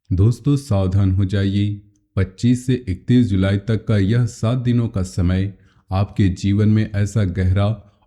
दोस्तों सावधान हो जाइए। 25 से 31 जुलाई तक का यह 7 दिनों का समय आपके जीवन में ऐसा गहरा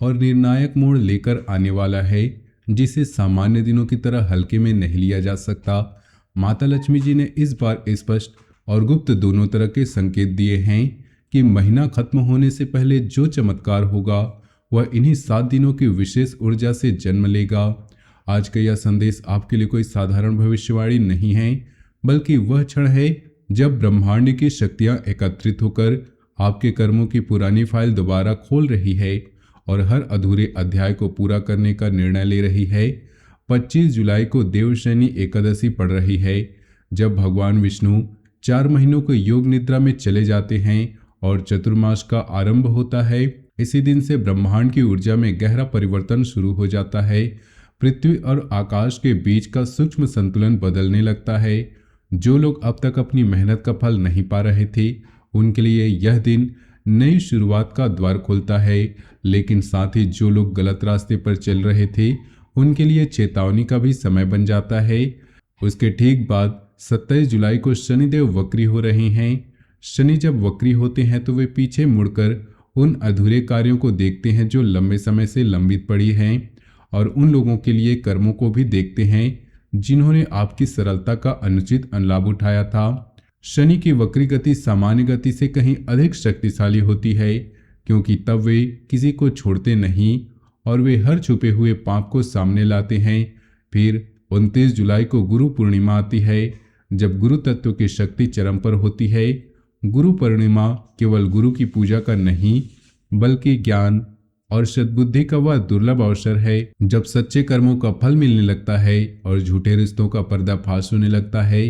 और निर्णायक मोड़ लेकर आने वाला है जिसे सामान्य दिनों की तरह हल्के में नहीं लिया जा सकता। माता लक्ष्मी जी ने इस बार स्पष्ट और गुप्त दोनों तरह के संकेत दिए हैं कि महीना खत्म होने से पहले जो चमत्कार होगा वह इन्हीं 7 दिनों की विशेष ऊर्जा से जन्म लेगा। आज का यह संदेश आपके लिए कोई साधारण भविष्यवाणी नहीं है, बल्कि वह क्षण है जब ब्रह्मांड की शक्तियां एकत्रित होकर आपके कर्मों की पुरानी फाइल दोबारा खोल रही है और हर अधूरे अध्याय को पूरा करने का निर्णय ले रही है। 25 जुलाई को देवशयनी एकादशी पड़ रही है, जब भगवान विष्णु 4 महीनों को योग निद्रा में चले जाते हैं और चतुर्मास का आरंभ होता है। इसी दिन से ब्रह्मांड की ऊर्जा में गहरा परिवर्तन शुरू हो जाता है। पृथ्वी और आकाश के बीच का सूक्ष्म संतुलन बदलने लगता है। जो लोग अब तक अपनी मेहनत का फल नहीं पा रहे थे, उनके लिए यह दिन नई शुरुआत का द्वार खोलता है, लेकिन साथ ही जो लोग गलत रास्ते पर चल रहे थे उनके लिए चेतावनी का भी समय बन जाता है। उसके ठीक बाद 27 जुलाई को शनिदेव वक्री हो रहे हैं। शनि जब वक्री होते हैं तो वे पीछे मुड़कर उन अधूरे कार्यों को देखते हैं जो लंबे समय से लंबित पड़ी हैं, और उन लोगों के लिए कर्मों को भी देखते हैं जिन्होंने आपकी सरलता का अनुचित लाभ उठाया था। शनि की वक्री गति सामान्य गति से कहीं अधिक शक्तिशाली होती है, क्योंकि तब वे किसी को छोड़ते नहीं और वे हर छुपे हुए पाप को सामने लाते हैं। फिर 29 जुलाई को गुरु पूर्णिमा आती है, जब गुरु तत्व की शक्ति चरम पर होती है। गुरु पूर्णिमा केवल गुरु की पूजा का नहीं, बल्कि ज्ञान और सद्बुद्धि का वह दुर्लभ अवसर है जब सच्चे कर्मों का फल मिलने लगता है और झूठे रिश्तों का पर्दाफाश होने लगता है।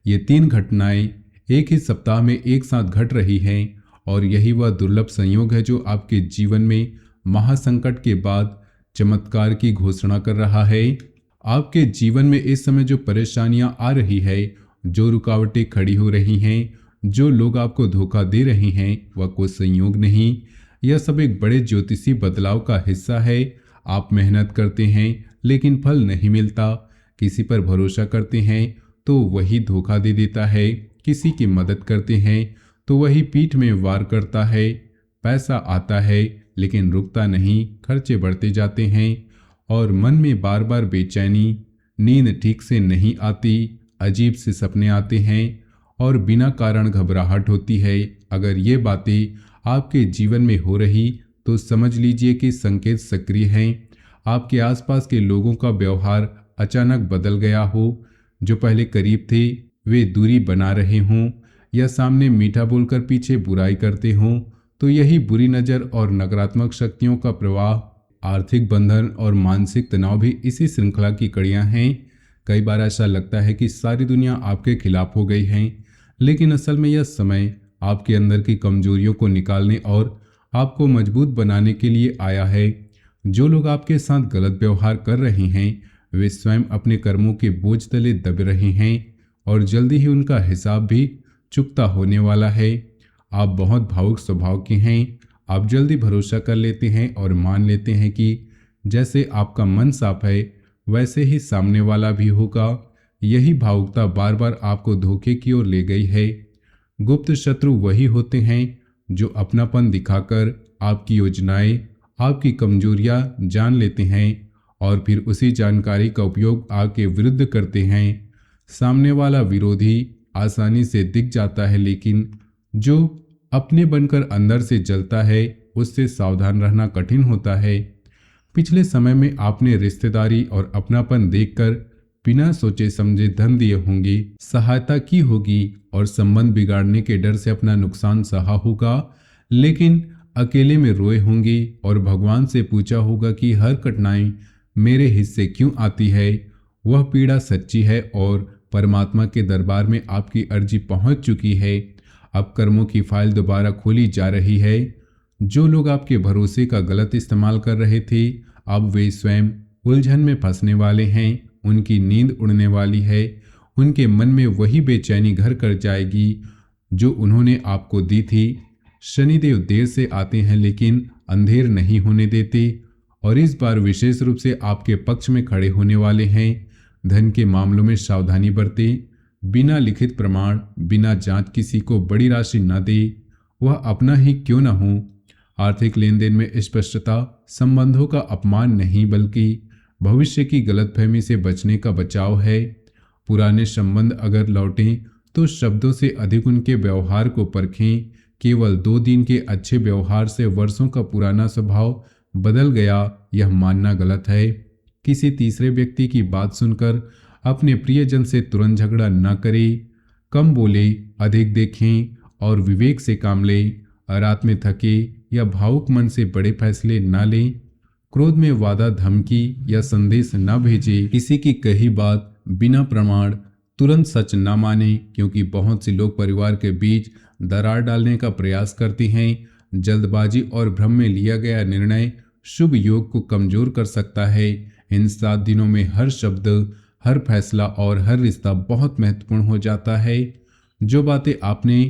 ये 3 घटनाएं एक ही सप्ताह में एक साथ घट रही हैं, और यही वह दुर्लभ संयोग है जो आपके जीवन में महासंकट के बाद चमत्कार की घोषणा कर रहा है। आपके जीवन में इस समय जो परेशानियां आ रही है, जो रुकावटें खड़ी हो रही हैं, जो लोग आपको धोखा दे रहे हैं, वह कोई संयोग नहीं, यह सब एक बड़े ज्योतिषी बदलाव का हिस्सा है। आप मेहनत करते हैं लेकिन फल नहीं मिलता, किसी पर भरोसा करते हैं तो वही धोखा दे देता है, किसी की मदद करते हैं तो वही पीठ में वार करता है। पैसा आता है लेकिन रुकता नहीं, खर्चे बढ़ते जाते हैं और मन में बार बार बेचैनी, नींद ठीक से नहीं आती, अजीब से सपने आते हैं और बिना कारण घबराहट होती है। अगर ये बातें आपके जीवन में हो रही तो समझ लीजिए कि संकेत सक्रिय हैं। आपके आसपास के लोगों का व्यवहार अचानक बदल गया हो। जो पहले करीब थे वे दूरी बना रहे हों या सामने मीठा बोलकर पीछे बुराई करते हों, तो यही बुरी नज़र और नकारात्मक शक्तियों का प्रवाह। आर्थिक बंधन और मानसिक तनाव भी इसी श्रृंखला की कड़ियां हैं। कई बार ऐसा लगता है कि सारी दुनिया आपके खिलाफ हो गई है, लेकिन असल में यह समय आपके अंदर की कमजोरियों को निकालने और आपको मजबूत बनाने के लिए आया है। जो लोग आपके साथ गलत व्यवहार कर रहे हैं वे स्वयं अपने कर्मों के बोझ तले दब रहे हैं और जल्दी ही उनका हिसाब भी चुकता होने वाला है। आप बहुत भावुक स्वभाव के हैं। आप जल्दी भरोसा कर लेते हैं और मान लेते हैं कि जैसे आपका मन साफ है वैसे ही सामने वाला भी होगा। यही भावुकता बार बार आपको धोखे की ओर ले गई है। गुप्त शत्रु वही होते हैं जो अपनापन दिखाकर आपकी योजनाएं, आपकी कमजोरियां जान लेते हैं और फिर उसी जानकारी का उपयोग आपके विरुद्ध करते हैं। सामने वाला विरोधी आसानी से दिख जाता है, लेकिन जो अपने बनकर अंदर से जलता है उससे सावधान रहना कठिन होता है। पिछले समय में आपने रिश्तेदारी और अपनापन देखकर बिना सोचे समझे धन दिए होंगे, सहायता की होगी और संबंध बिगाड़ने के डर से अपना नुकसान सहा होगा, लेकिन अकेले में रोए होंगे और भगवान से पूछा होगा कि हर कठिनाई मेरे हिस्से क्यों आती है। वह पीड़ा सच्ची है और परमात्मा के दरबार में आपकी अर्जी पहुंच चुकी है। अब कर्मों की फाइल दोबारा खोली जा रही है। जो लोग आपके भरोसे का गलत इस्तेमाल कर रहे थे, अब वे स्वयं उलझन में फंसने वाले हैं। उनकी नींद उड़ने वाली है। उनके मन में वही बेचैनी घर कर जाएगी जो उन्होंने आपको दी थी। शनिदेव देर से आते हैं लेकिन अंधेर नहीं होने देते, और इस बार विशेष रूप से आपके पक्ष में खड़े होने वाले हैं। धन के मामलों में सावधानी बरतें। बिना लिखित प्रमाण, बिना जांच किसी को बड़ी राशि न दे, वह अपना ही क्यों न हो। आर्थिक लेन देन में स्पष्टता संबंधों का अपमान नहीं बल्कि भविष्य की गलतफहमी से बचने का बचाव है। पुराने संबंध अगर लौटें तो शब्दों से अधिक उनके व्यवहार को परखें। केवल 2 दिन के अच्छे व्यवहार से वर्षों का पुराना स्वभाव बदल गया, यह मानना गलत है। किसी तीसरे व्यक्ति की बात सुनकर अपने प्रियजन से तुरंत झगड़ा न करें। कम बोले, अधिक देखें और विवेक से काम लें। रात में थके या भावुक मन से बड़े फैसले न लें। क्रोध में वादा, धमकी या संदेश न भेजें। किसी की कही बात बिना प्रमाण तुरंत सच न माने, क्योंकि बहुत से लोग परिवार के बीच दरार डालने का प्रयास करते हैं। जल्दबाजी और भ्रम में लिया गया निर्णय शुभ योग को कमजोर कर सकता है। इन 7 दिनों में हर शब्द, हर फैसला और हर रिश्ता बहुत महत्वपूर्ण हो जाता है। जो बातें आपने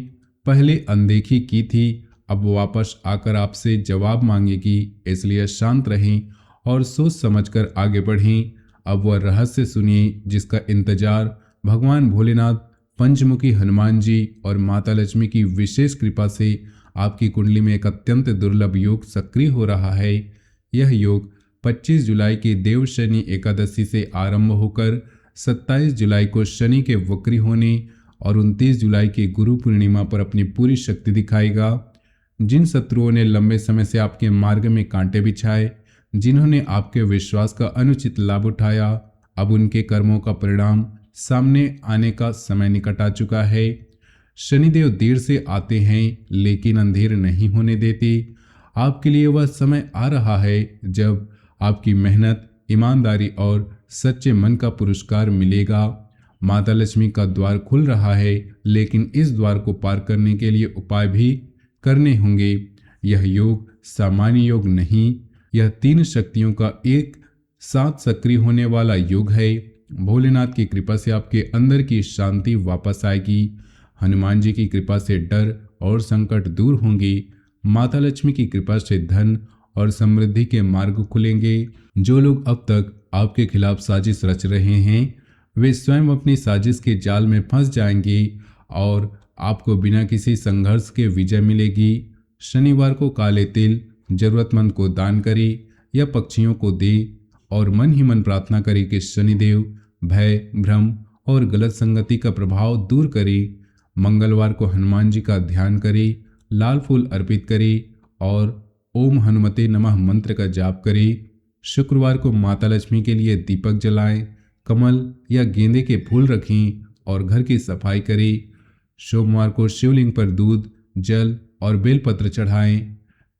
पहले अनदेखी की थी अब वापस आकर आपसे जवाब मांगेगी, इसलिए शांत रहें और सोच समझकर आगे बढ़ें। अब वह रहस्य सुनिए जिसका इंतजार भगवान भोलेनाथ, पंचमुखी हनुमान जी और माता लक्ष्मी की विशेष कृपा से आपकी कुंडली में एक अत्यंत दुर्लभ योग सक्रिय हो रहा है। यह योग 25 जुलाई की देव शनि एकादशी से आरंभ होकर 27 जुलाई को शनि के वक्री होने और 29 जुलाई की गुरु पूर्णिमा पर अपनी पूरी शक्ति दिखाएगा। जिन शत्रुओं ने लंबे समय से आपके मार्ग में कांटे बिछाए, जिन्होंने आपके विश्वास का अनुचित लाभ उठाया, अब उनके कर्मों का परिणाम सामने आने का समय निकट आ चुका है। शनिदेव देर से आते हैं लेकिन अंधेर नहीं होने देते। आपके लिए वह समय आ रहा है जब आपकी मेहनत, ईमानदारी और सच्चे मन का पुरस्कार मिलेगा। माता लक्ष्मी का द्वार खुल रहा है, लेकिन इस द्वार को पार करने के लिए उपाय भी करने होंगे। यह योग सामान्य योग नहीं, यह 3 शक्तियों का एक साथ सक्रिय होने वाला योग है। भोलेनाथ की कृपा से आपके अंदर की शांति वापस आएगी। हनुमान जी की कृपा से डर और संकट दूर होंगे। माता लक्ष्मी की कृपा से धन और समृद्धि के मार्ग खुलेंगे। जो लोग अब तक आपके खिलाफ साजिश रच रहे हैं, वे स्वयं अपनी साजिश के जाल में फंस जाएंगे और आपको बिना किसी संघर्ष के विजय मिलेगी। शनिवार को काले तिल जरूरतमंद को दान करें या पक्षियों को दे और मन ही मन प्रार्थना करें कि शनिदेव भय, भ्रम और गलत संगति का प्रभाव दूर करें। मंगलवार को हनुमान जी का ध्यान करें, लाल फूल अर्पित करें और ओम हनुमते नमः मंत्र का जाप करें। शुक्रवार को माता लक्ष्मी के लिए दीपक जलाएं, कमल या गेंदे के फूल रखें और घर की सफाई करें। सोमवार को शिवलिंग पर दूध, जल और बेलपत्र चढ़ाएं।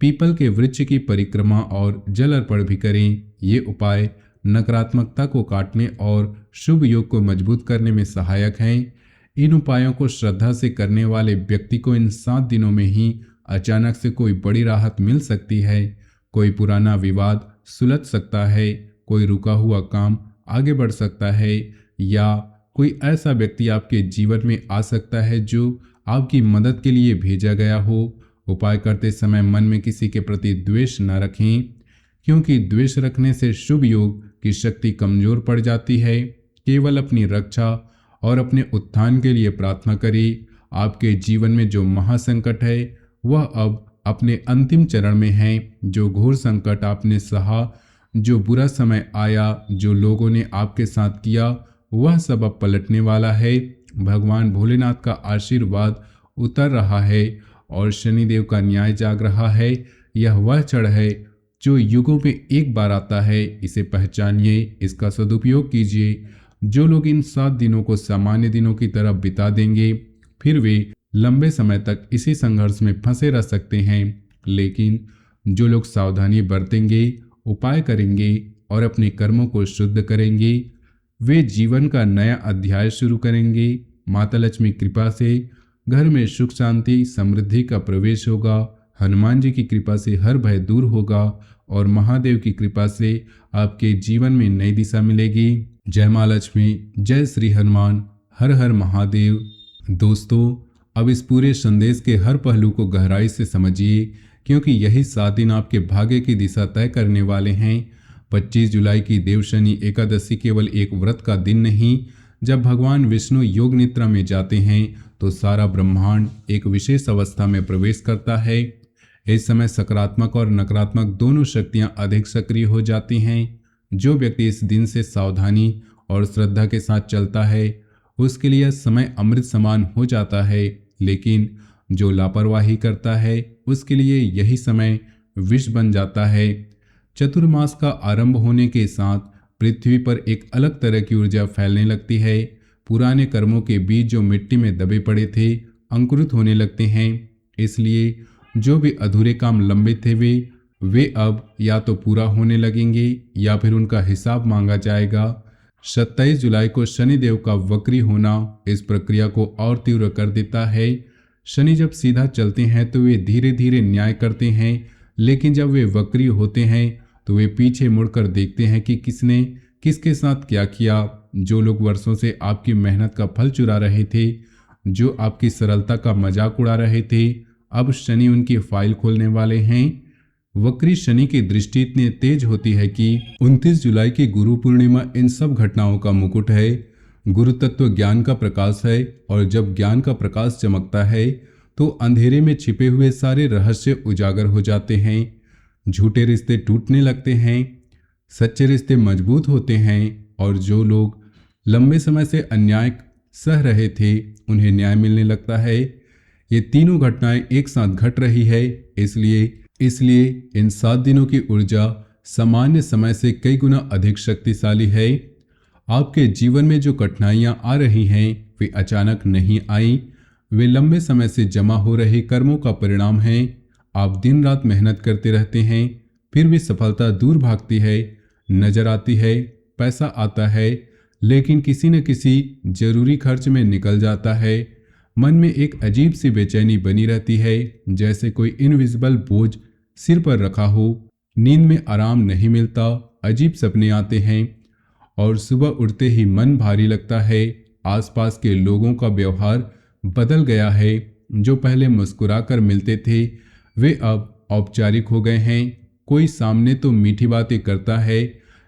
पीपल के वृक्ष की परिक्रमा और जल अर्पण भी करें। ये उपाय नकारात्मकता को काटने और शुभ योग को मजबूत करने में सहायक हैं। इन उपायों को श्रद्धा से करने वाले व्यक्ति को इन 7 दिनों में ही अचानक से कोई बड़ी राहत मिल सकती है। कोई पुराना विवाद सुलझ सकता है, कोई रुका हुआ काम आगे बढ़ सकता है या कोई ऐसा व्यक्ति आपके जीवन में आ सकता है जो आपकी मदद के लिए भेजा गया हो। उपाय करते समय मन में किसी के प्रति द्वेष न रखें, क्योंकि द्वेष रखने से शुभ योग की शक्ति कमजोर पड़ जाती है। केवल अपनी रक्षा और अपने उत्थान के लिए प्रार्थना करें। आपके जीवन में जो महासंकट है वह अब अपने अंतिम चरण में है। जो घोर संकट आपने सहा, जो बुरा समय आया, जो लोगों ने आपके साथ किया, वह सब अब पलटने वाला है। भगवान भोलेनाथ का आशीर्वाद उतर रहा है और शनिदेव का न्याय जाग रहा है। यह वह क्षण है जो युगों में एक बार आता है। इसे पहचानिए, इसका सदुपयोग कीजिए। जो लोग इन 7 दिनों को सामान्य दिनों की तरह बिता देंगे, फिर वे लंबे समय तक इसी संघर्ष में फंसे रह सकते हैं। लेकिन जो लोग सावधानी बरतेंगे, उपाय करेंगे और अपने कर्मों को शुद्ध करेंगे, वे जीवन का नया अध्याय शुरू करेंगे। माता लक्ष्मी कृपा से घर में सुख, शांति, समृद्धि का प्रवेश होगा। हनुमान जी की कृपा से हर भय दूर होगा और महादेव की कृपा से आपके जीवन में नई दिशा मिलेगी। जय माँ लक्ष्मी, जय श्री हनुमान, हर हर महादेव। दोस्तों, अब इस पूरे संदेश के हर पहलू को गहराई से समझिए, क्योंकि यही 7 दिन आपके भाग्य की दिशा तय करने वाले हैं। 25 जुलाई की देव शनि एकादशी केवल एक व्रत का दिन नहीं, जब भगवान विष्णु योग निद्रा में जाते हैं तो सारा ब्रह्मांड एक विशेष अवस्था में प्रवेश करता है। इस समय सकारात्मक और नकारात्मक दोनों शक्तियां अधिक सक्रिय हो जाती हैं। जो व्यक्ति इस दिन से सावधानी और श्रद्धा के साथ चलता है उसके लिए यह समय अमृत समान हो जाता है, लेकिन जो लापरवाही करता है उसके लिए यही समय विष बन जाता है। चतुर्मास का आरंभ होने के साथ पृथ्वी पर एक अलग तरह की ऊर्जा फैलने लगती है। पुराने कर्मों के बीज जो मिट्टी में दबे पड़े थे अंकुरित होने लगते हैं। इसलिए जो भी अधूरे काम लंबित थे वे अब या तो पूरा होने लगेंगे या फिर उनका हिसाब मांगा जाएगा। 27 जुलाई को शनिदेव का वक्री होना इस प्रक्रिया को और तीव्र कर देता है। शनि जब सीधा चलते हैं तो वे धीरे धीरे न्याय करते हैं, लेकिन जब वे वक्री होते हैं तो वे पीछे मुड़कर देखते हैं कि किसने किसके साथ क्या किया। जो लोग वर्षों से आपकी मेहनत का फल चुरा रहे थे, जो आपकी सरलता का मजाक उड़ा रहे थे, अब शनि उनकी फाइल खोलने वाले हैं। वक्री शनि की दृष्टि इतनी तेज होती है कि 29 जुलाई की गुरु पूर्णिमा इन सब घटनाओं का मुकुट है। गुरु तत्व ज्ञान का प्रकाश है और जब ज्ञान का प्रकाश चमकता है तो अंधेरे में छिपे हुए सारे रहस्य उजागर हो जाते हैं। झूठे रिश्ते टूटने लगते हैं, सच्चे रिश्ते मजबूत होते हैं और जो लोग लंबे समय से अन्याय सह रहे थे उन्हें न्याय मिलने लगता है। ये तीनों घटनाएं एक साथ घट रही है, इसलिए इन 7 दिनों की ऊर्जा सामान्य समय से कई गुना अधिक शक्तिशाली है। आपके जीवन में जो कठिनाइयां आ रही हैं वे अचानक नहीं आई, वे लंबे समय से जमा हो रहे कर्मों का परिणाम हैं। आप दिन रात मेहनत करते रहते हैं, फिर भी सफलता दूर भागती है, नजर आती है, पैसा आता है, लेकिन किसी न किसी जरूरी खर्च में निकल जाता है। मन में एक अजीब सी बेचैनी बनी रहती है, जैसे कोई इनविजिबल बोझ सिर पर रखा हो। नींद में आराम नहीं मिलता, अजीब सपने आते हैं और सुबह उठते ही मन भारी लगता है। आसपास के लोगों का व्यवहार बदल गया है। जो पहले मुस्कुराकर मिलते थे वे अब औपचारिक हो गए हैं। कोई सामने तो मीठी बातें करता है,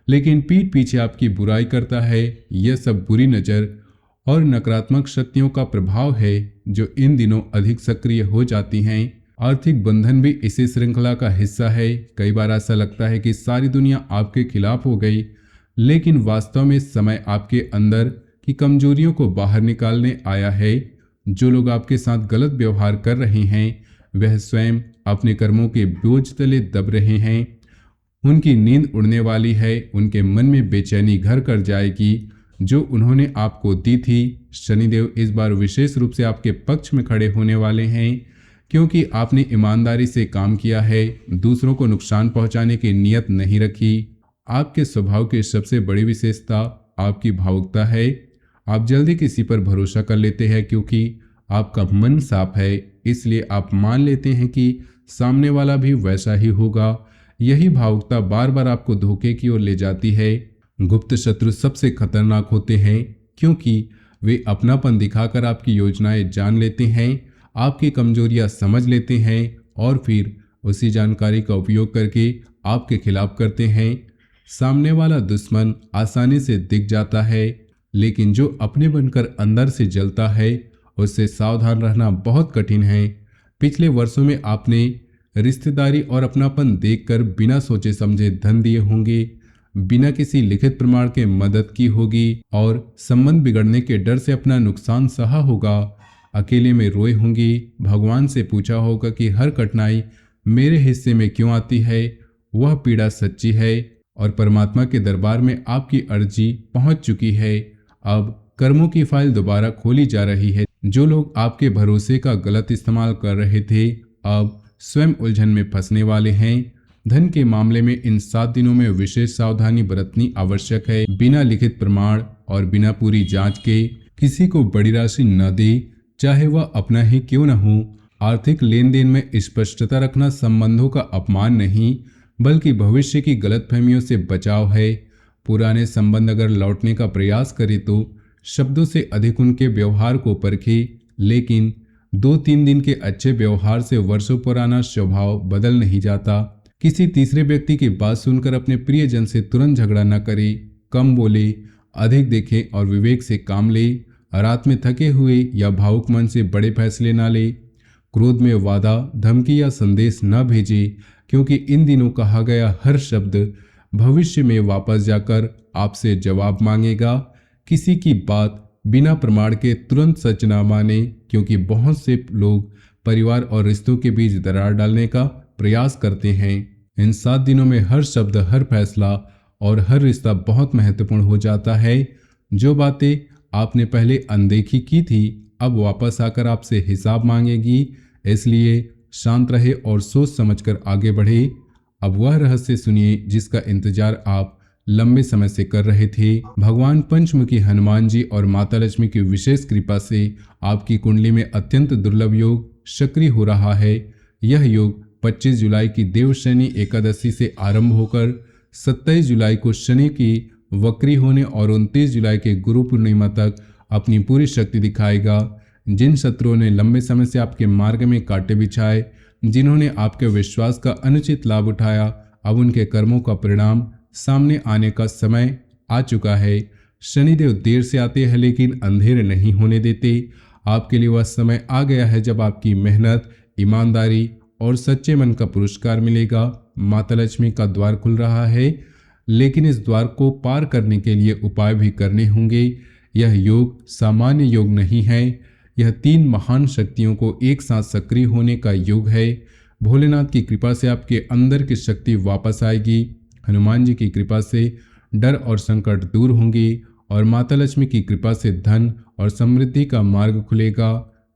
लेकिन पीठ पीछे आपकी बुराई करता है। यह सब बुरी नज़र और नकारात्मक शक्तियों का प्रभाव है जो इन दिनों अधिक सक्रिय हो जाती हैं। आर्थिक बंधन भी इसी श्रृंखला का हिस्सा है। कई बार ऐसा लगता है कि सारी दुनिया आपके खिलाफ हो गई, लेकिन वास्तव में समय आपके अंदर की कमजोरियों को बाहर निकालने आया है। जो लोग आपके साथ गलत व्यवहार कर रहे हैं वह स्वयं अपने कर्मों के बोझ तले दब रहे हैं। उनकी नींद उड़ने वाली है, उनके मन में बेचैनी घर कर जाएगी जो उन्होंने आपको दी थी। शनिदेव इस बार विशेष रूप से आपके पक्ष में खड़े होने वाले हैं, क्योंकि आपने ईमानदारी से काम किया है, दूसरों को नुकसान पहुंचाने की नीयत नहीं रखी। आपके स्वभाव की सबसे बड़ी विशेषता आपकी भावुकता है। आप जल्दी किसी पर भरोसा कर लेते हैं क्योंकि आपका मन साफ है, इसलिए आप मान लेते हैं कि सामने वाला भी वैसा ही होगा। यही भावुकता बार बार आपको धोखे की ओर ले जाती है। गुप्त शत्रु सबसे खतरनाक होते हैं क्योंकि वे अपनापन दिखाकर आपकी योजनाएं जान लेते हैं, आपकी कमजोरियां समझ लेते हैं और फिर उसी जानकारी का उपयोग करके आपके खिलाफ करते हैं। सामने वाला दुश्मन आसानी से दिख जाता है, लेकिन जो अपने बनकर अंदर से जलता है उससे सावधान रहना बहुत कठिन है। पिछले वर्षों में आपने रिश्तेदारी और अपनापन देखकर बिना सोचे समझे धन दिए होंगे, बिना किसी लिखित प्रमाण के मदद की होगी और संबंध बिगड़ने के डर से अपना नुकसान सहा होगा। अकेले में रोए होंगी, भगवान से पूछा होगा कि हर कठिनाई मेरे हिस्से में क्यों आती है। वह पीड़ा सच्ची है और परमात्मा के दरबार में आपकी अर्जी पहुंच चुकी है। अब कर्मों की फाइल दोबारा खोली जा रही है। जो लोग आपके भरोसे का गलत इस्तेमाल कर रहे थे अब स्वयं उलझन में फंसने वाले हैं। धन के मामले में इन 7 दिनों में विशेष सावधानी बरतनी आवश्यक है। बिना लिखित प्रमाण और बिना पूरी जांच के किसी को बड़ी राशि न दे, चाहे वह अपना ही क्यों न हो। आर्थिक लेन देन में स्पष्टता रखना संबंधों का अपमान नहीं बल्कि भविष्य की गलतफहमियों से बचाव है। पुराने संबंध अगर लौटने का प्रयास करे तो शब्दों से अधिक उनके व्यवहार को परखे, लेकिन 2-3 दिन के अच्छे व्यवहार से वर्षों पुराना स्वभाव बदल नहीं जाता। किसी तीसरे व्यक्ति की बात सुनकर अपने प्रियजन से तुरंत झगड़ा न करे, कम बोले अधिक देखें और विवेक से काम लें। रात में थके हुए या भावुक मन से बड़े फैसले ना लें। क्रोध में वादा, धमकी या संदेश न भेजें, क्योंकि इन दिनों कहा गया हर शब्द भविष्य में वापस जाकर आपसे जवाब मांगेगा। किसी की बात बिना प्रमाण के तुरंत सच ना माने, क्योंकि बहुत से लोग परिवार और रिश्तों के बीच दरार डालने का प्रयास करते हैं। इन 7 दिनों में हर शब्द, हर फैसला और हर रिश्ता बहुत महत्वपूर्ण हो जाता है। जो बातें आपने पहले अनदेखी की थी अब वापस आकर आपसे हिसाब मांगेगी। इसलिए शांत रहे और सोच समझकर आगे बढ़े। अब वह रहस्य सुनिए जिसका इंतजार आप लंबे समय से कर रहे थे। भगवान पंचमुखी हनुमान जी और माता लक्ष्मी की विशेष कृपा से आपकी कुंडली में अत्यंत दुर्लभ योग सक्रिय हो रहा है। यह योग 25 जुलाई की देव शनि एकादशी से आरंभ होकर 27 जुलाई को शनि की वक्री होने और 29 जुलाई के गुरु पूर्णिमा तक अपनी पूरी शक्ति दिखाएगा। जिन शत्रुओं ने लंबे समय से आपके मार्ग में कांटे बिछाए, जिन्होंने आपके विश्वास का अनुचित लाभ उठाया, अब उनके कर्मों का परिणाम सामने आने का समय आ चुका है। शनिदेव देर से आते हैं लेकिन अंधेर नहीं होने देते। आपके लिए वह समय आ गया है जब आपकी मेहनत, ईमानदारी और सच्चे मन का पुरस्कार मिलेगा। माता लक्ष्मी का द्वार खुल रहा है, लेकिन इस द्वार को पार करने के लिए उपाय भी करने होंगे। यह योग सामान्य योग नहीं है, यह 3 महान शक्तियों को एक साथ सक्रिय होने का योग है। भोलेनाथ की कृपा से आपके अंदर की शक्ति वापस आएगी। हनुमान जी की कृपा से डर और संकट दूर होंगे और माता लक्ष्मी की कृपा से धन और समृद्धि का मार्ग खुलेगा।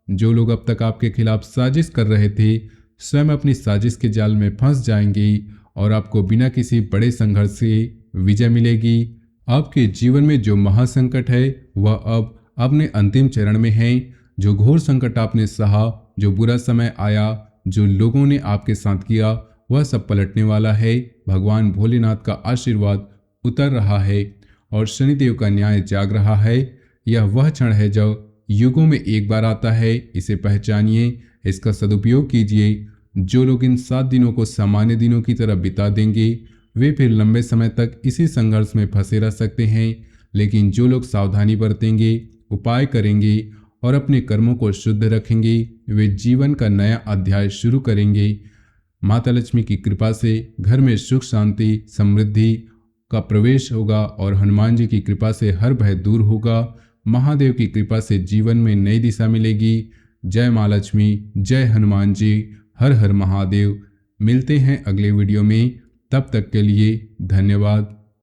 जो लोग अब तक आपके खिलाफ साजिश कर रहे थे, स्वयं अपनी साजिश के जाल में फंस जाएंगे और आपको बिना किसी बड़े संघर्ष से विजय मिलेगी। आपके जीवन में जो महासंकट है वह अब अपने अंतिम चरण में है। जो घोर संकट आपने सहा, जो बुरा समय आया, जो लोगों ने आपके साथ किया, वह सब पलटने वाला है। भगवान भोलेनाथ का आशीर्वाद उतर रहा है और शनिदेव का न्याय जाग रहा है। यह वह क्षण है जो युगों में एक बार आता है। इसे पहचानिए, इसका सदुपयोग कीजिए। जो लोग इन 7 दिनों को सामान्य दिनों की तरह बिता देंगे, वे फिर लंबे समय तक इसी संघर्ष में फंसे रह सकते हैं। लेकिन जो लोग सावधानी बरतेंगे, उपाय करेंगे और अपने कर्मों को शुद्ध रखेंगे, वे जीवन का नया अध्याय शुरू करेंगे। माता लक्ष्मी की कृपा से घर में सुख, शांति, समृद्धि का प्रवेश होगा और हनुमान जी की कृपा से हर भय दूर होगा। महादेव की कृपा से जीवन में नई दिशा मिलेगी। जय माँ लक्ष्मी, जय हनुमान जी, हर हर महादेव। मिलते हैं अगले वीडियो में, तब तक के लिए धन्यवाद।